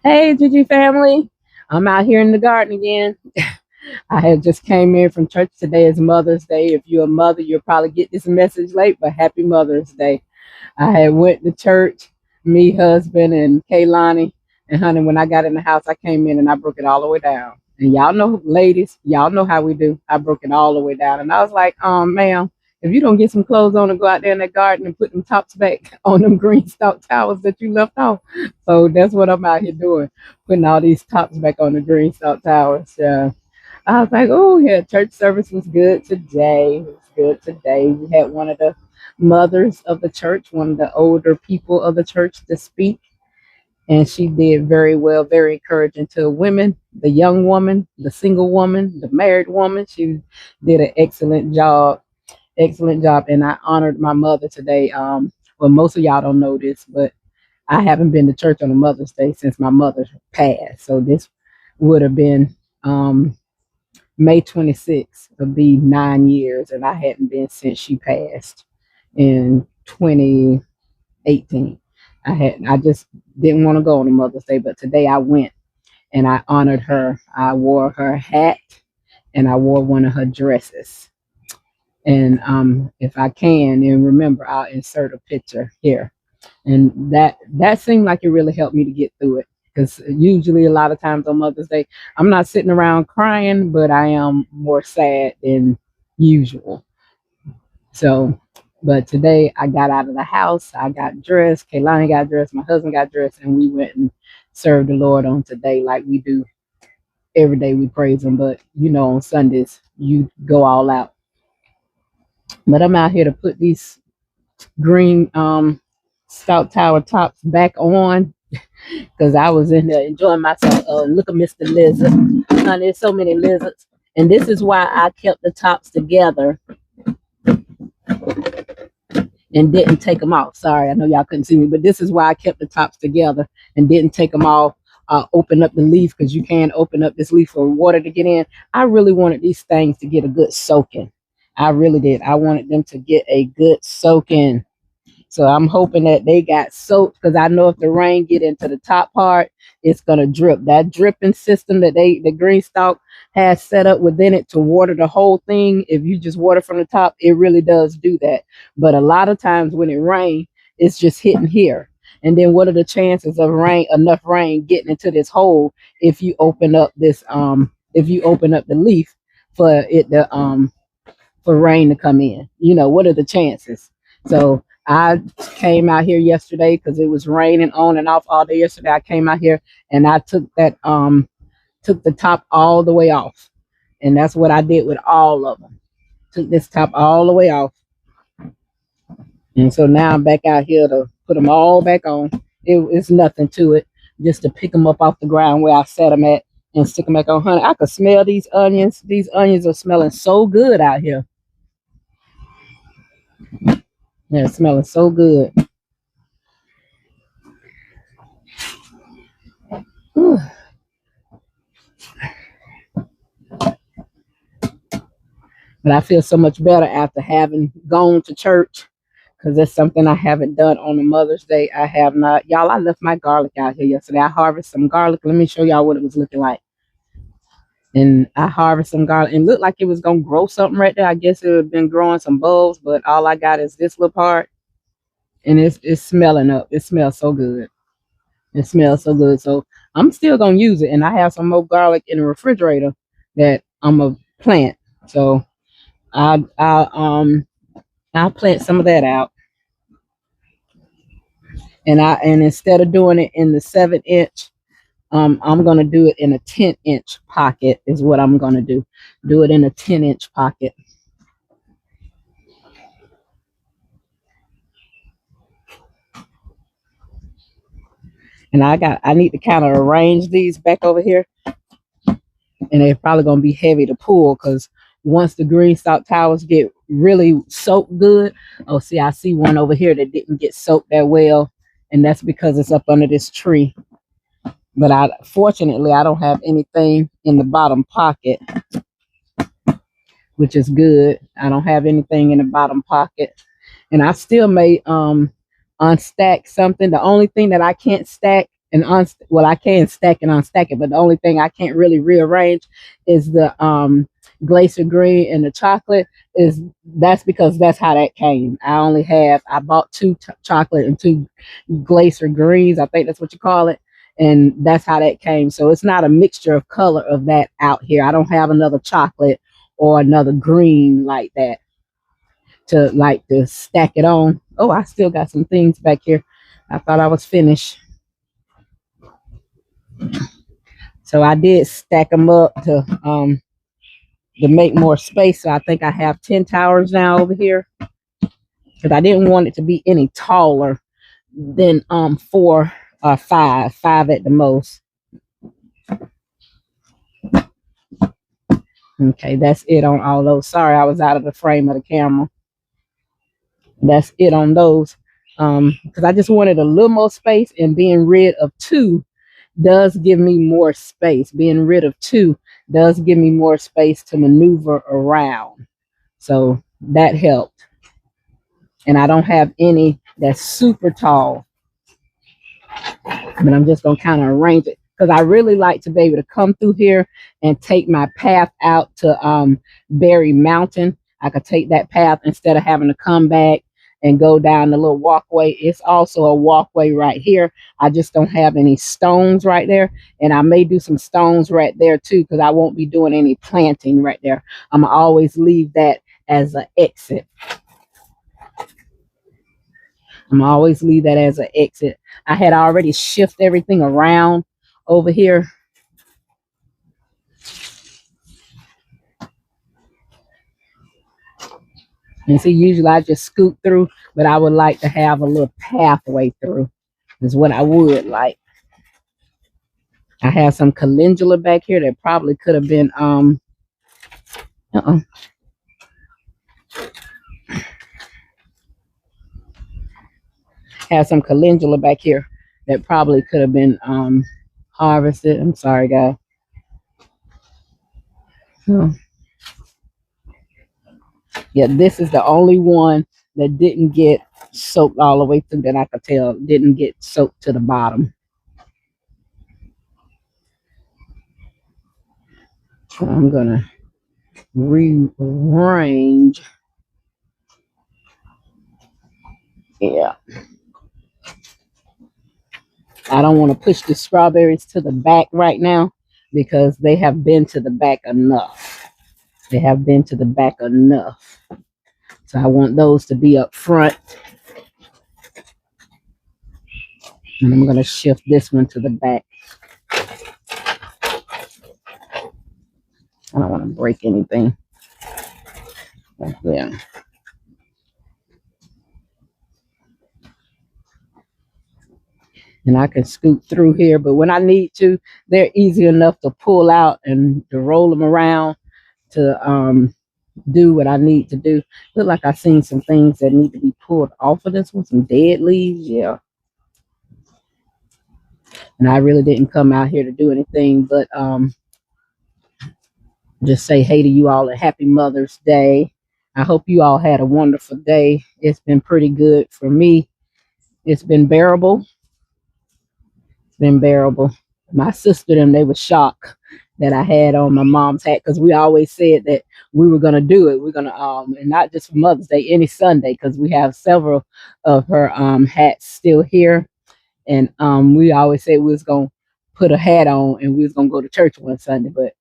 Hey, Gigi family. I'm out here in the garden again. I had just came in from church. Today is Mother's Day. If you're a mother, you'll probably get this message late, but happy Mother's Day. I had went to church, me, husband, and Kaylani. And honey, when I got in the house, I came in and I broke it all the way down. And y'all know, ladies, y'all know how we do. I broke it all the way down. And I was like, ma'am, if you don't get some clothes on and go out there in that garden and put them tops back on them green stalk towels that you left off. So that's what I'm out here doing, putting all these tops back on the green stalk towers. I was like, oh yeah, church service was good today. It was good today. We had one of the mothers of the church, one of the older people of the church to speak. And she did very well, very encouraging to women, the young woman, the single woman, the married woman. She did an excellent job. Excellent job. And I honored my mother today. Well, most of y'all don't know this, but I haven't been to church on a Mother's Day since my mother passed. So this would have been May 26th. It'll be 9 years, and I hadn't been since she passed in 2018. I just didn't want to go on a Mother's Day, but today I went and I honored her. I wore her hat and I wore one of her dresses. And if I can, and remember, I'll insert a picture here. And that seemed like it really helped me to get through it, because usually a lot of times on Mother's Day I'm not sitting around crying, but I am more sad than usual. So but today I got out of the house, I got dressed, Kaylani got dressed, my husband got dressed, and we went and served the Lord on today like we do every day. We praise him, but on Sundays you go all out. But I'm out here to put these green stout tower tops back on, because I was in there enjoying myself. Look at Mr. Lizard. There's so many lizards. And this is why I kept the tops together and didn't take them off. Sorry, I know y'all couldn't see me, but this is why I kept the tops together and didn't take them off. Open up the leaf, because you can open up this leaf for water to get in. I really wanted these things to get a good soaking. I really did. I wanted them to get a good soaking. So I'm hoping that they got soaked, because I know if the rain get into the top part, it's gonna drip. That dripping system that the green stalk has set up within it to water the whole thing. If you just water from the top, it really does do that. But a lot of times when it rains, it's just hitting here. And then what are the chances of enough rain getting into this hole if you open up if you open up the leaf for it to for rain to come in? What are the chances? So I came out here yesterday because it was raining on and off all day yesterday. I came out here and I took the top all the way off. And that's what I did with all of them. Took this top all the way off. And so now I'm back out here to put them all back on. It's nothing to it. Just to pick them up off the ground where I set them at and stick them back on. Honey, I could smell these onions. These onions are smelling so good out here. They're smelling so good. Whew. But I feel so much better after having gone to church, because that's something I haven't done on a Mother's Day. I have not. Y'all, I left my garlic out here yesterday. I harvested some garlic. Let me show y'all what it was looking like. And I harvested some garlic. And it looked like it was going to grow something right there. I guess it would have been growing some bulbs, but all I got is this little part. And it's smelling up. It smells so good. It smells so good. So I'm still going to use it. And I have some more garlic in the refrigerator that I'm going to plant. So I'll plant some of that out. And instead of doing it in the 7-inch, I'm gonna do it in a 10-inch pocket is what I'm gonna do. Do it in a 10-inch pocket. And I need to kind of arrange these back over here. And they're probably gonna be heavy to pull, because once the green stalk towers get really soaked good. Oh, see, I see one over here that didn't get soaked that well, and that's because it's up under this tree. But fortunately I don't have anything in the bottom pocket, which is good. I don't have anything in the bottom pocket, and I still may unstack something. The only thing that I can't stack and well, I can stack and unstack it, but the only thing I can't really rearrange is the glacier green and the chocolate. Is That's because that's how that came. I bought two chocolate and two glacier greens. I think that's what you call it. And that's how that came. So it's not a mixture of color of that out here. I don't have another chocolate or another green like that to stack it on. Oh, I still got some things back here. I thought I was finished. So I did stack them up to make more space. So I think I have 10 towers now over here, because I didn't want it to be any taller than 4 or 5 at the most. Okay, that's it on all those. Sorry, I was out of the frame of the camera. That's it on those, because I just wanted a little more space, and being rid of 2 does give me more space. Being rid of 2 does give me more space to maneuver around. So that helped. And I don't have any that's super tall. But I'm just going to kind of arrange it, because I really like to be able to come through here and take my path out to Berry Mountain. I could take that path instead of having to come back and go down the little walkway. It's also a walkway right here. I just don't have any stones right there. And I may do some stones right there too, because I won't be doing any planting right there. I'm going to always leave that as an exit. I'm always leave that as an exit. I had already shifted everything around over here. And see, usually I just scoot through, but I would like to have a little pathway through, is what I would like. I have some calendula back here that probably could have been, have some calendula back here that probably could have been harvested. I'm sorry, guys. Yeah, this is the only one that didn't get soaked all the way through, that I could tell didn't get soaked to the bottom. So I'm gonna rearrange. Yeah. I don't want to push the strawberries to the back right now, because they have been to the back enough. They have been to the back enough. So I want those to be up front. And I'm going to shift this one to the back. I don't want to break anything. Yeah. And I can scoot through here, but when I need to, they're easy enough to pull out and to roll them around to do what I need to do. Look like I've seen some things that need to be pulled off of this one, some dead leaves. Yeah. And I really didn't come out here to do anything but just say hey to you all, a happy Mother's Day. I hope you all had a wonderful day. It's been pretty good for me. It's been bearable. It's been bearable. My sister and they were shocked that I had on my mom's hat, because we always said that we were gonna do it. We're gonna and not just for Mother's Day, any Sunday, because we have several of her hats still here. And we always said we was gonna put a hat on and we was gonna go to church one Sunday, but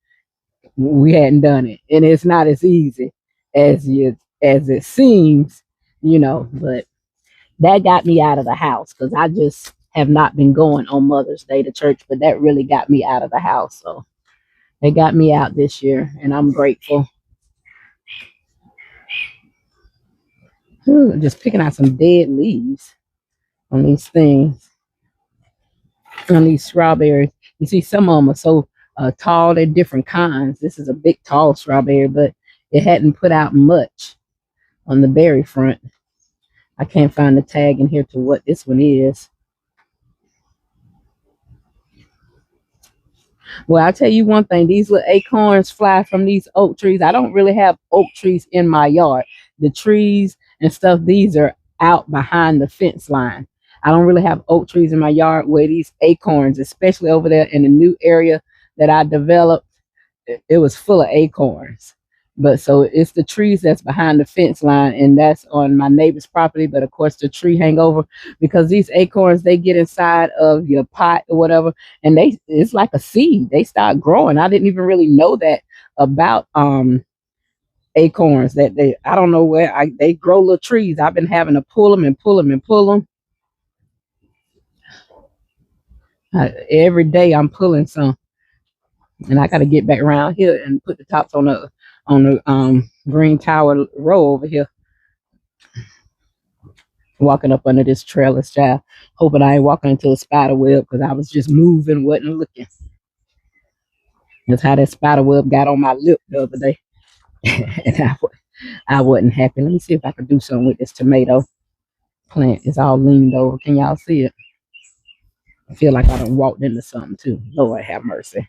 we hadn't done it. And it's not as easy as it seems, but that got me out of the house, because I just have not been going on Mother's Day to church, but that really got me out of the house. So it got me out this year, and I'm grateful. Just picking out some dead leaves on these things, on these strawberries. You see, some of them are so tall. They're different kinds. This is a big, tall strawberry, but it hadn't put out much on the berry front. I can't find the tag in here to what this one is. Well, I'll tell you one thing. These little acorns fly from these oak trees. I don't really have oak trees in my yard. The trees and stuff, these are out behind the fence line. I don't really have oak trees in my yard where these acorns, especially over there in the new area that I developed, it was full of acorns. But so it's the trees that's behind the fence line, and that's on my neighbor's property. But of course, the tree hang over because these acorns, they get inside of your pot or whatever, and it's like a seed. They start growing. I didn't even really know that about acorns, that I don't know where they grow little trees. I've been having to pull them and pull them and pull them. Every day I'm pulling some, and I got to get back around here and put the tops on the green tower row over here. Walking up under this trailer, child, hoping I ain't walking into a spider web because I was just moving, wasn't looking. That's how that spider web got on my lip the other day. And I wasn't happy. Let me see if I can do something with this tomato plant. It's all leaned over. Can y'all see it? I feel like I done walked into something too. Lord have mercy.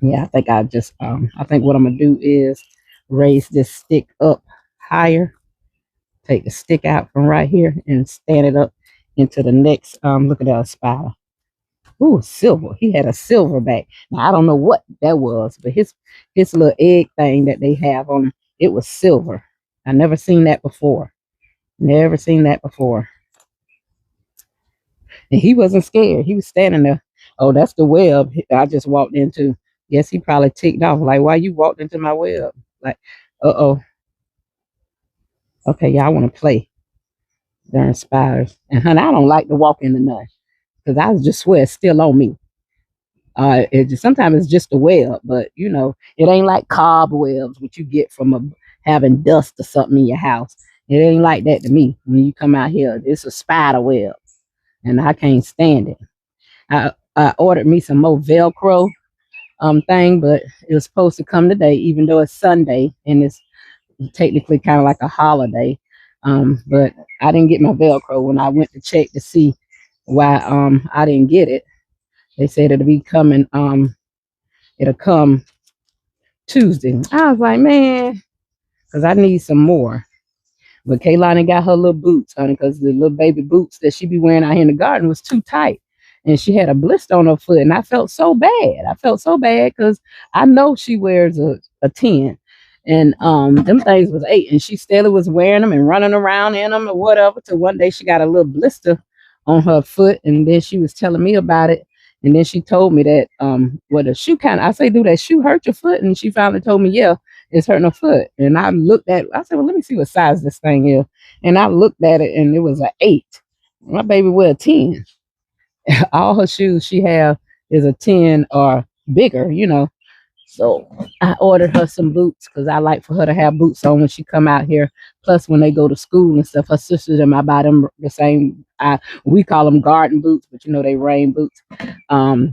Yeah, I think I think what I'm gonna do is raise this stick up higher. Take the stick out from right here and stand it up into the next. Look at that spider. Ooh, silver. He had a silverback. Now I don't know what that was, but his little egg thing that they have on him, it was silver. I never seen that before. Never seen that before. And he wasn't scared. He was standing there. Oh, that's the web I just walked into. Yes, he probably ticked off. Like, why you walked into my web? Like, uh-oh. Okay, y'all want to play. Darn spiders. And honey, I don't like to walk into none. Because I just swear it's still on me. Sometimes it's just a web, but you know, it ain't like cobwebs, what you get from having dust or something in your house. It ain't like that to me. When you come out here, it's a spider web, and I can't stand it. I ordered me some more Velcro thing, but it was supposed to come today, even though it's Sunday and it's technically kind of like a holiday. But I didn't get my Velcro when I went to check to see why I didn't get it. They said it'll be coming, it'll come Tuesday. I was like, man, because I need some more. But Kaylani got her little boots, honey, because the little baby boots that she be wearing out here in the garden was too tight. And she had a blister on her foot, and I felt so bad. I felt so bad because I know she wears a 10. And them things was 8, and she still was wearing them and running around in them or whatever. Till one day she got a little blister on her foot, and then she was telling me about it. And then she told me that well, the shoe I say, do that shoe hurt your foot? And she finally told me, yeah, it's hurting her foot. And I looked at it, I said, well, let me see what size this thing is. And I looked at it, and it was an 8. My baby wear a 10. All her shoes she have is a 10 or bigger, you know. So I ordered her some boots because I like for her to have boots on when she come out here. Plus, when they go to school and stuff, her sisters and I buy them the same. We call them garden boots, but you know they rain boots. I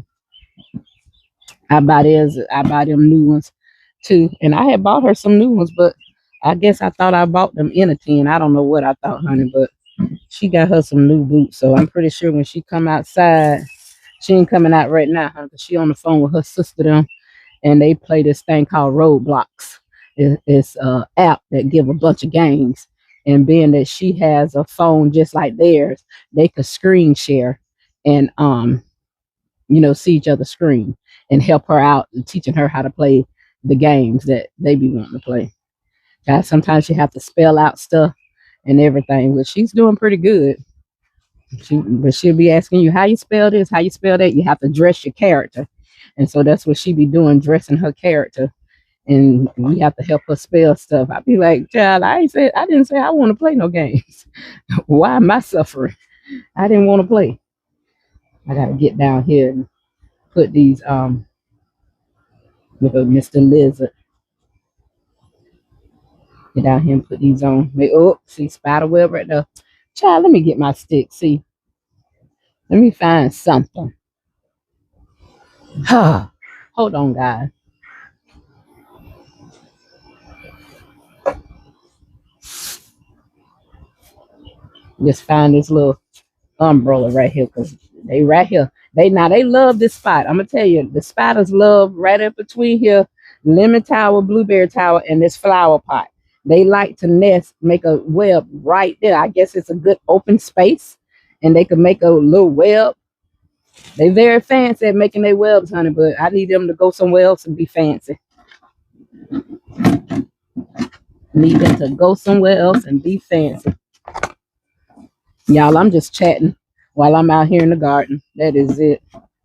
buy them new ones too. And I had bought her some new ones, but I guess I thought I bought them in a 10. I don't know what I thought, honey, but she got her some new boots. So I'm pretty sure when she come outside, she ain't coming out right now, honey, because she on the phone with her sister them. And they play this thing called Roblox. It's an app that give a bunch of games. And being that she has a phone just like theirs, they could screen share and you know, see each other's screen and help her out, teaching her how to play the games that they be wanting to play. Guys, sometimes you have to spell out stuff and everything, but she's doing pretty good. But she'll be asking you how you spell this, how you spell that. You have to dress your character. And so that's what she be doing, dressing her character. And we have to help her spell stuff. I be like, child, I didn't say I want to play no games. Why am I suffering? I didn't want to play. I gotta get down here and put these with a Mr. Lizard. Get down here and put these on. Oh, see spider web right there. Child, let me get my stick. See. Let me find something. Hold on, guys. Just find this little umbrella right here, because they right here. They love this spot. I'm gonna tell you, the spiders love right up between here, lemon tower, blueberry tower, and this flower pot. They like to nest, make a web right there. I guess it's a good open space, and they could make a little web. They very fancy at making their webs, honey, but I need them to go somewhere else and be fancy. Need them to go somewhere else and be fancy. Y'all, I'm just chatting while I'm out here in the garden. That is it.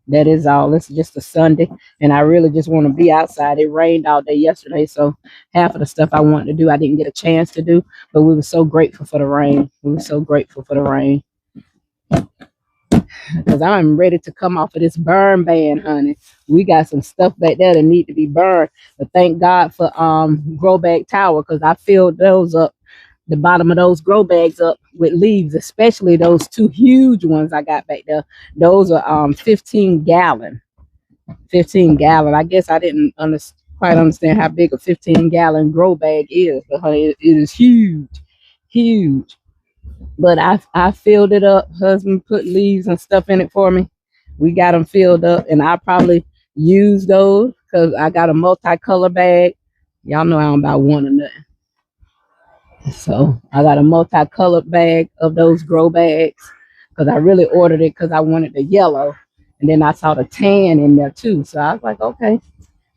That is all. It's just a Sunday, and I really just want to be outside. It rained all day yesterday, so half of the stuff I wanted to do, I didn't get a chance to do, but we were so grateful for the rain. We were so grateful for the rain. Because I'm ready to come off of this burn ban, honey. We got some stuff back there that need to be burned. But thank God for grow bag tower, because I filled those up, the bottom of those grow bags up with leaves, especially those two huge ones I got back there. Those are 15 gallon. 15 gallon. I guess I didn't quite understand how big a 15-gallon grow bag is, but honey, it is huge. Huge. But I filled it up. Husband put leaves and stuff in it for me. We got them filled up, and I probably use those because I got a multicolor bag. Y'all know I don't buy one or nothing. So I got a multicolored bag of those grow bags because I really ordered it because I wanted the yellow. And then I saw the tan in there too. So I was like, okay,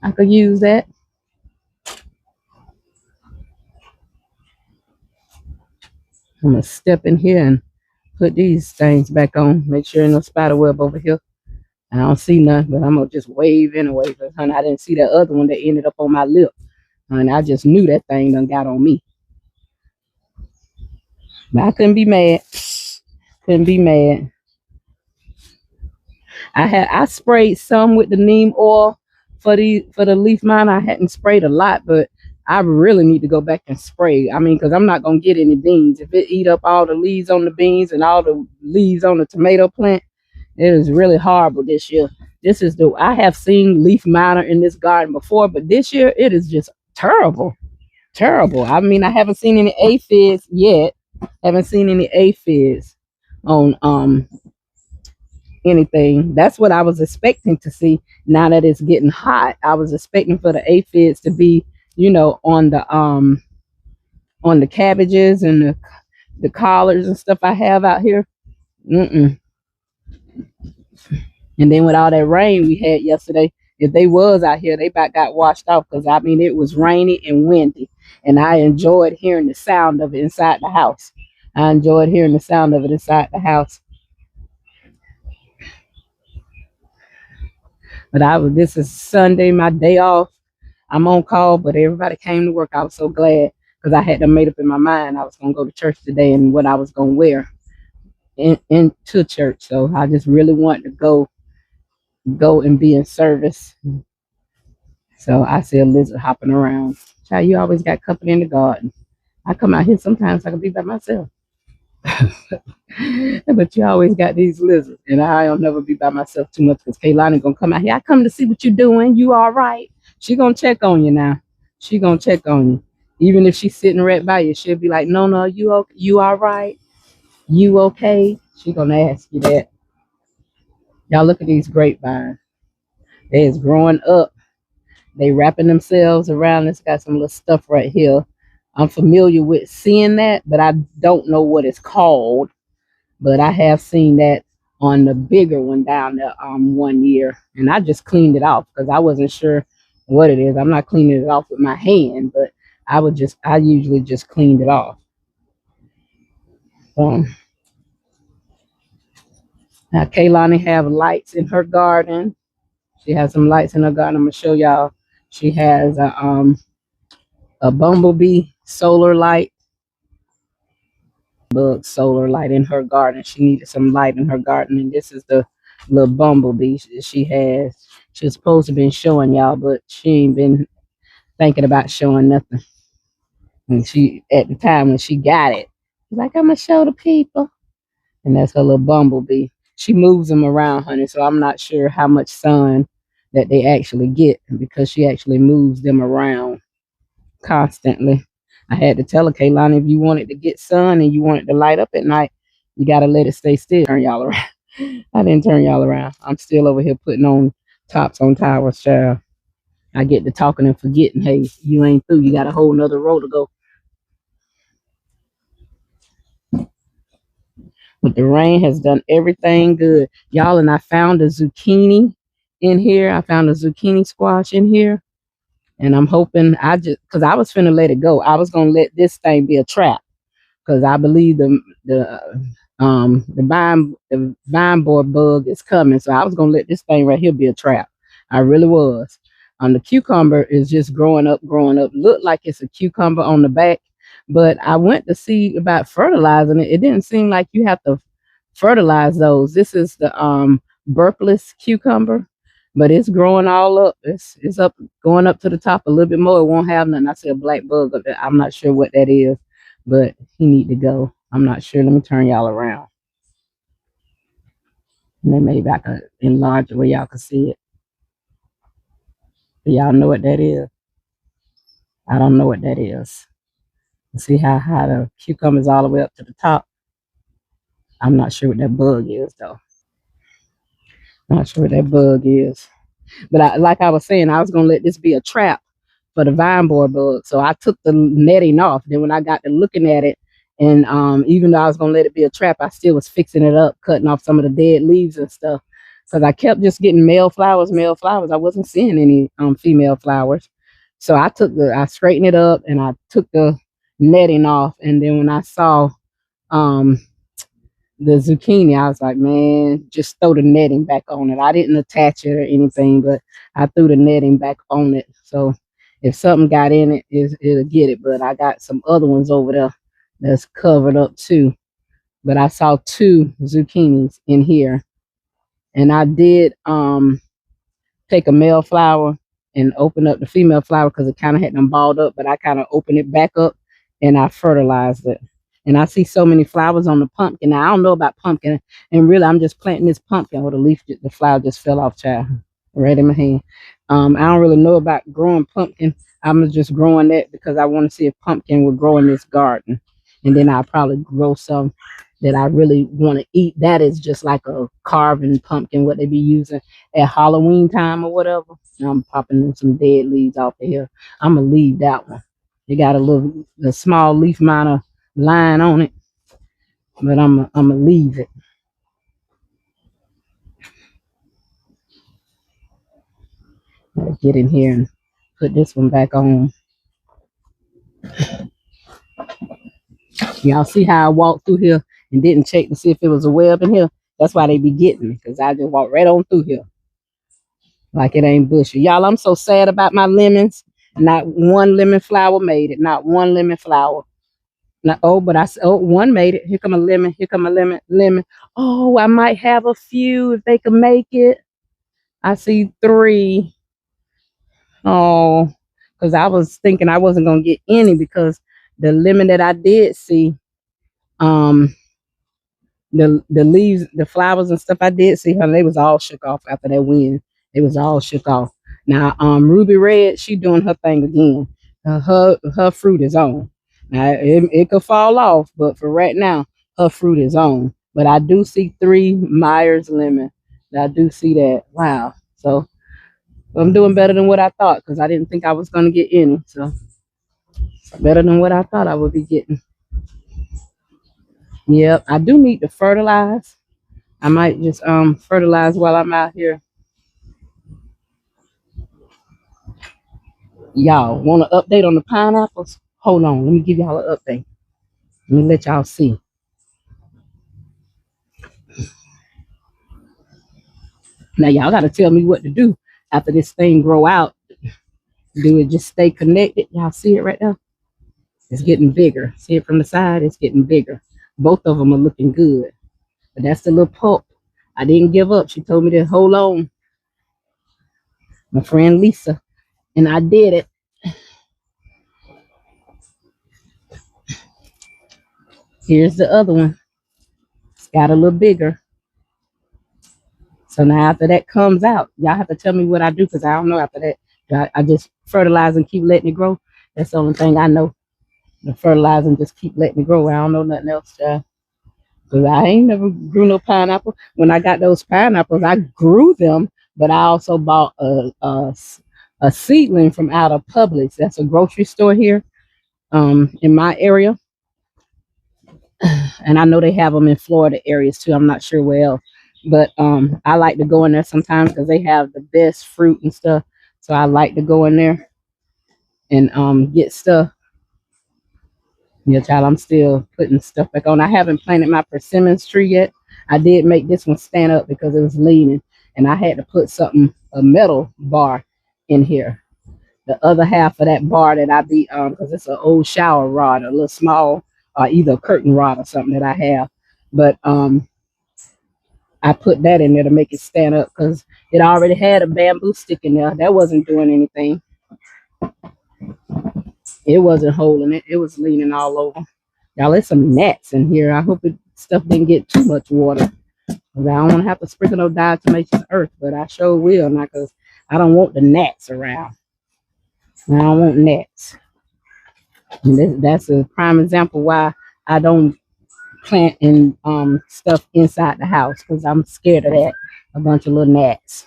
I could use that. I'm going to step in here and put these things back on. Make sure there's no spider web over here. I don't see none, but I'm going to just wave anyway. Because, honey, I didn't see that other one that ended up on my lip. And I just knew that thing done got on me. But I couldn't be mad. Couldn't be mad. I sprayed some with the neem oil for the leaf miner. I hadn't sprayed a lot, but I really need to go back and spray. I mean, because I'm not going to get any beans. If it eat up all the leaves on the beans and all the leaves on the tomato plant, it is really horrible this year. I have seen leaf miner in this garden before, but this year it is just terrible. Terrible. I mean, I haven't seen any aphids yet. Haven't seen any aphids on anything. That's what I was expecting to see. Now that it's getting hot, I was expecting for the aphids to be, you know, on the cabbages and the collards and stuff I have out here. And then with all that rain we had yesterday, if they was out here, they about got washed off because I mean it was rainy and windy, and I enjoyed hearing the sound of it inside the house. I enjoyed hearing the sound of it inside the house. But this is Sunday, my day off. I'm on call, but everybody came to work. I was so glad because I had them made up in my mind. I was going to go to church today and what I was going to wear into church. So I just really wanted to go and be in service. So I see a lizard hopping around. Child, you always got company in the garden. I come out here sometimes I can be by myself. But you always got these lizards, and I don't never be by myself too much because Kaylani gonna come out here. I come to see what you're doing. You all right? She gonna check on you now. She gonna check on you, even if she's sitting right by you. She'll be like, "No, you all right? You okay?" She gonna ask you that. Y'all look at these grapevines. They is growing up. They wrapping themselves around. It's got some little stuff right here. I'm familiar with seeing that, but I don't know what it's called. But I have seen that on the bigger one down there 1 year. And I just cleaned it off because I wasn't sure what it is. I'm not cleaning it off with my hand, but I usually just cleaned it off. Now Kaylani have lights in her garden. She has some lights in her garden. I'm gonna show y'all. She has a bumblebee solar light, bug solar light in her garden. She needed some light in her garden, and this is the little bumblebee she has. She was supposed to been showing y'all, but she ain't been thinking about showing nothing. And she, at the time when she got it, she's like, I'm gonna show the people. And that's her little bumblebee. She moves them around, honey, so I'm not sure how much sun that they actually get because she actually moves them around constantly. I had to tell her, Kaylani, if you want it to get sun and you want it to light up at night, you got to let it stay still. Turn y'all around. I didn't turn y'all around. I'm still over here putting on tops on towers, child. I get to talking and forgetting, hey, you ain't through. You got a whole nother row to go. But the rain has done everything good, y'all. And I found a zucchini in here. I found a zucchini squash in here, and I'm hoping because I was finna let it go. I was gonna let this thing be a trap because I believe the vine board bug is coming. So I was gonna let this thing right here be a trap. I really was. The cucumber is just growing up, growing up. Looked like it's a cucumber on the back, but I went to see about fertilizing it. It didn't seem like you have to fertilize those. This is the burpless cucumber, but it's growing all up. It's up, going up to the top a little bit more. It won't have nothing. I see a black bug up there. I'm not sure what that is, but he need to go. I'm not sure. Let me turn y'all around. And then maybe I could enlarge it where y'all can see it. Do y'all know what that is? I don't know what that is. See how high the cucumber is all the way up to the top? I'm not sure what that bug is, though. Not sure what that bug is. But like I was saying, I was going to let this be a trap for the vine borer bug. So I took the netting off. Then when I got to looking at it, and even though I was going to let it be a trap, I still was fixing it up, cutting off some of the dead leaves and stuff. Because I kept just getting male flowers. I wasn't seeing any female flowers. So I straightened it up and I took the netting off. And then when I saw the zucchini, I was like, man, just throw the netting back on it. I didn't attach it or anything, but I threw the netting back on it. So if something got in it, it'll get it. But I got some other ones over there that's covered up too. But I saw 2 zucchinis in here. And I did take a male flower and open up the female flower because it kind of had them balled up, but I kind of opened it back up and I fertilized it. And I see so many flowers on the pumpkin. Now, I don't know about pumpkin. And really, I'm just planting this pumpkin where the flower just fell off, child. Right in my hand. I don't really know about growing pumpkin. I'm just growing that because I want to see if pumpkin will grow in this garden. And then I'll probably grow some that I really want to eat. That is just like a carving pumpkin, what they be using at Halloween time or whatever. Now I'm popping some dead leaves off of here. I'm going to leave that one. It got a small leaf minor line on it, but I'm gonna leave it. I'll get in here and put this one back on. Y'all see how I walked through here and didn't check to see if it was a web in here? That's why they be getting me, because I just walked right on through here like it ain't bushy. Y'all, I'm so sad about my lemons. Not one lemon flower made it. Not one lemon flower. Now, one made it. Here come a lemon. Here come a lemon. Oh, I might have a few if they can make it. I see 3. Oh, because I was thinking I wasn't gonna get any because the lemon that I did see, the leaves, the flowers and stuff I did see, they was all shook off after that wind. It was all shook off. Now, Ruby Red, she doing her thing again. Her fruit is on. Now, it could fall off, but for right now, her fruit is on. But I do see 3 Myers lemon. I do see that. Wow. So I'm doing better than what I thought because I didn't think I was going to get any. So better than what I thought I would be getting. Yep, I do need to fertilize. I might just fertilize while I'm out here. Y'all want an update on the pineapples? Hold on, let me give y'all an update. Let me let y'all see. Now y'all got to tell me what to do after this thing grow out. Do it just stay connected? Y'all see it right now? It's getting bigger. See it from the side? It's getting bigger. Both of them are looking good. But that's the little pulp. I didn't give up. She told me to hold on. My friend Lisa. And I did it. Here's the other one. It's got a little bigger. So now after that comes out, y'all have to tell me what I do because I don't know after that. I just fertilize and keep letting it grow. That's the only thing I know. The fertilize and just keep letting it grow. I don't know nothing else, child. Because I ain't never grew no pineapple. When I got those pineapples, I grew them, but I also bought a seedling from out of Publix. That's a grocery store here in my area. And I know they have them in Florida areas too. I'm not sure where else. But I like to go in there sometimes because they have the best fruit and stuff. So I like to go in there and get stuff. Yeah, child, I'm still putting stuff back on. I haven't planted my persimmons tree yet. I did make this one stand up because it was leaning, and I had to put a metal bar in here. The other half of that bar that I be because it's an old shower rod, a little small, either a curtain rod or something that I have. But I put that in there to make it stand up because it already had a bamboo stick in there. That wasn't doing anything. It wasn't holding it. It was leaning all over. Y'all, there's some gnats in here. I hope stuff didn't get too much water. I don't want to have to sprinkle no diatomaceous earth, but I sure will not because I don't want the gnats around. I don't want gnats. And that's a prime example why I don't plant and stuff inside the house because I'm scared of that. A bunch of little gnats.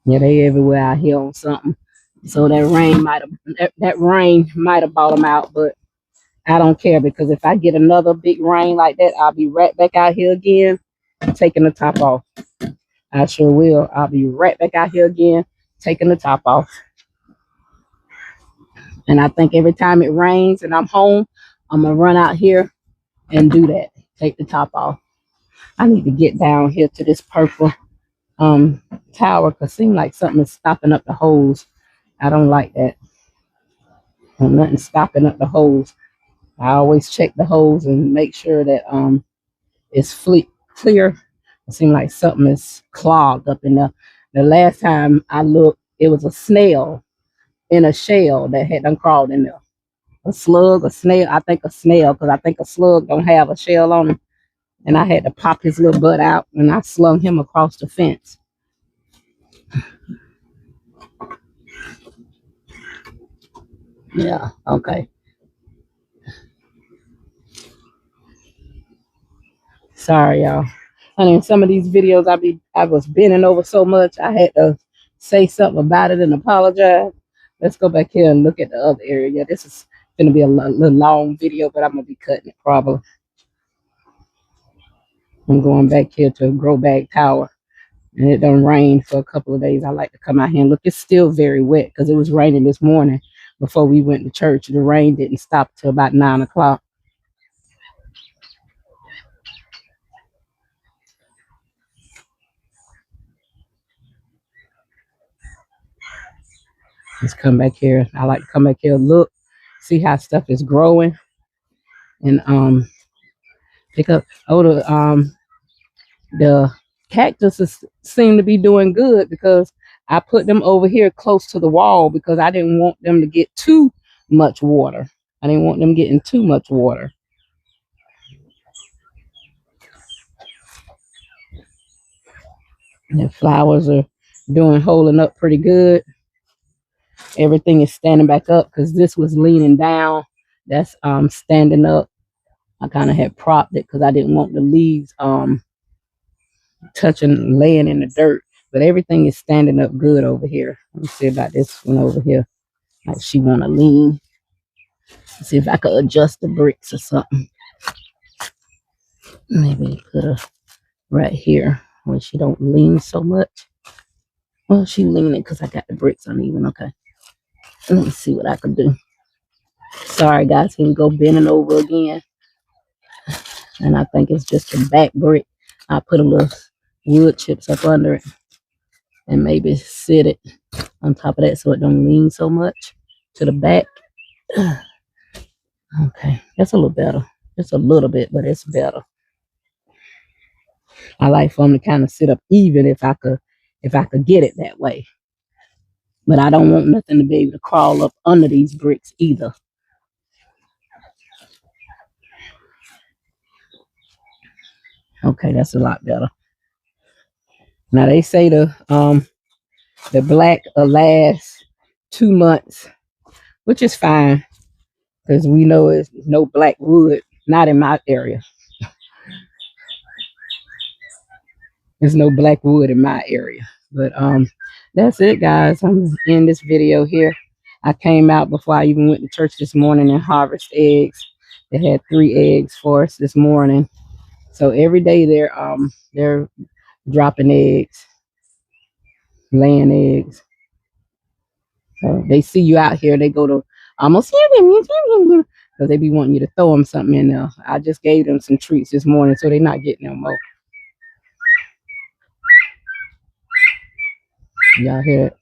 Yeah, they everywhere out here on something. So that rain might have bought them out, but I don't care because if I get another big rain like that, I'll be right back out here again, taking the top off. I sure will. I'll be right back out here again, taking the top off. And I think every time it rains and I'm home, I'm gonna run out here and do that. Take the top off. I need to get down here to this purple tower because it seems like something is stopping up the hose. I don't like that. And nothing stopping up the hose. I always check the hose and make sure that it's clear. It seems like something is clogged up in there. The last time I looked, it was a snail in a shell that had done crawled in there. A slug, a snail. I think a snail because I think a slug don't have a shell on him. And I had to pop his little butt out and I slung him across the fence. Yeah, okay. Sorry, y'all. Honey, in some of these videos I was bending over so much I had to say something about it and apologize. Let's go back here and look at the other area. Yeah, this is gonna be a little long video, but I'm gonna be cutting it probably. I'm going back here to Grow Bag Tower. And it done rained for a couple of days. I like to come out here and look. It's still very wet because it was raining this morning before we went to church. The rain didn't stop till about 9 o'clock. Let's come back here. I like to come back here, look, see how stuff is growing, and pick up. Oh, the cactuses seem to be doing good because I put them over here close to the wall because I didn't want them to get too much water. I didn't want them getting too much water. The flowers are holding up pretty good. Everything is standing back up because this was leaning down. That's standing up. I kind of had propped it because I didn't want the leaves touching, laying in the dirt. But everything is standing up good over here. Let me see about this one over here. Like she want to lean. Let's see if I could adjust the bricks or something. Maybe put her right here where she don't lean so much. Well, she leaning because I got the bricks uneven. Okay. Let me see what I can do. Sorry, guys. Can go bending over again. And I think it's just a back brick. I put a little wood chips up under it and maybe sit it on top of that so it don't lean so much to the back. Okay, that's a little better. Just a little bit, but it's better. I like for them to kind of sit up even if I could get it that way. But I don't want nothing to be able to crawl up under these bricks either. Okay, that's a lot better. Now they say the black will last 2 months, which is fine because we know it's no black wood, not in my area. There's no black wood in my area. But that's it, guys. I'm gonna end this video here. I came out before I even went to church this morning and harvest eggs. They had 3 eggs for us this morning. So every day they're dropping eggs, laying eggs. So they see you out here, they go to almost because they be wanting you to throw them something in there. I just gave them some treats this morning, so they're not getting no more. Y'all hear it?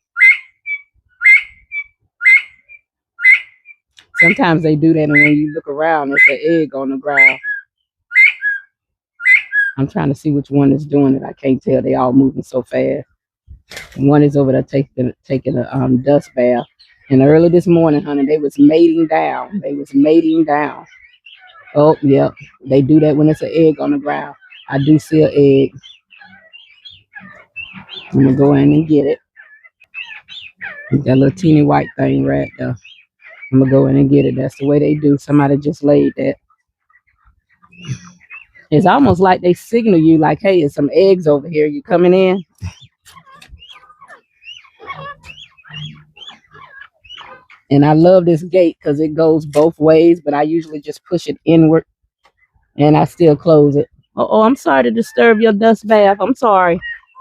Sometimes they do that, and when you look around, it's an egg on the ground. I'm trying to see which one is doing it. I can't tell. They all moving so fast. One is over there taking a dust bath. And early this morning, honey, they was mating down. They was mating down. Oh, yep. They do that when it's an egg on the ground. I do see an egg. I'm gonna go in and get it. That little teeny white thing right there. I'm gonna go in and get it. That's the way they do. Somebody just laid that. It's almost like they signal you like, hey, there's some eggs over here. You coming in? And I love this gate because it goes both ways, but I usually just push it inward and I still close it. Oh, I'm sorry to disturb your dust bath. I'm sorry.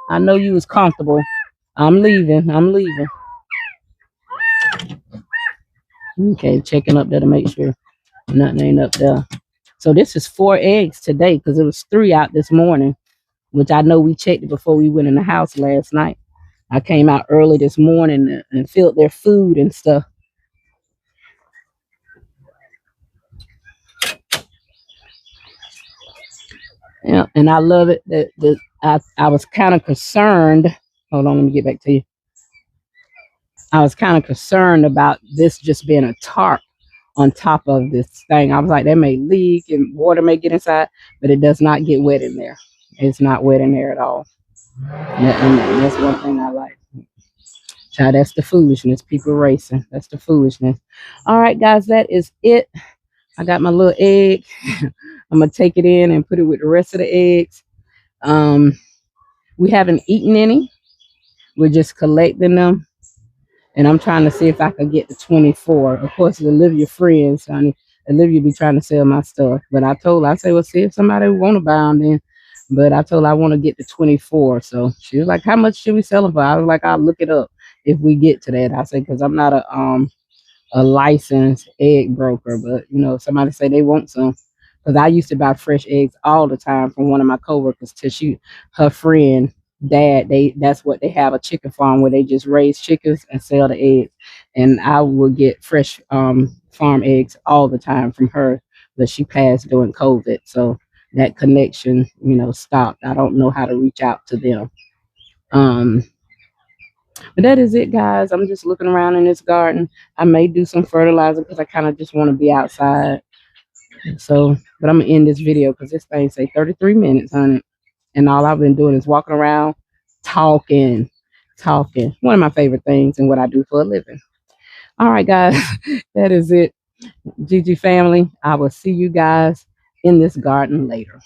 I know you was comfortable. I'm leaving. I'm leaving. Okay, checking up there to make sure nothing ain't up there. So this is 4 eggs today because it was 3 out this morning, which I know we checked it before we went in the house last night. I came out early this morning and filled their food and stuff. Yeah, and I love it that I was kind of concerned. Hold on, let me get back to you. I was kind of concerned about this just being a tarp on top of this thing. I was like, that may leak and water may get inside, but it does not get wet in there. It's not wet in there at all. And that's one thing I like. Child, that's the foolishness. People racing. That's the foolishness. All right, guys, that is it. I got my little egg. I'm gonna take it in and put it with the rest of the eggs. We haven't eaten any. We're just collecting them. And I'm trying to see if I could get to 24. Of course, Olivia friends, honey. Olivia be trying to sell my stuff. But I told her, I said, well, see if somebody want to buy them then. But I told her I want to get to 24. So she was like, how much should we sell them for? I was like, I'll look it up if we get to that. I said, because I'm not a licensed egg broker. But, you know, if somebody say they want some. Because I used to buy fresh eggs all the time from one of my coworkers to her friend dad, that's what they have, a chicken farm where they just raise chickens and sell the eggs. And I would get fresh farm eggs all the time from her, but she passed during COVID, so that connection, you know, stopped. I don't know how to reach out to them. But that is it, guys. I'm just looking around in this garden. I may do some fertilizer because I kind of just want to be outside. So, but I'm gonna end this video because this thing say 33 minutes on it. And all I've been doing is walking around, talking. One of my favorite things and what I do for a living. All right, guys, that is it. Gigi family, I will see you guys in this garden later.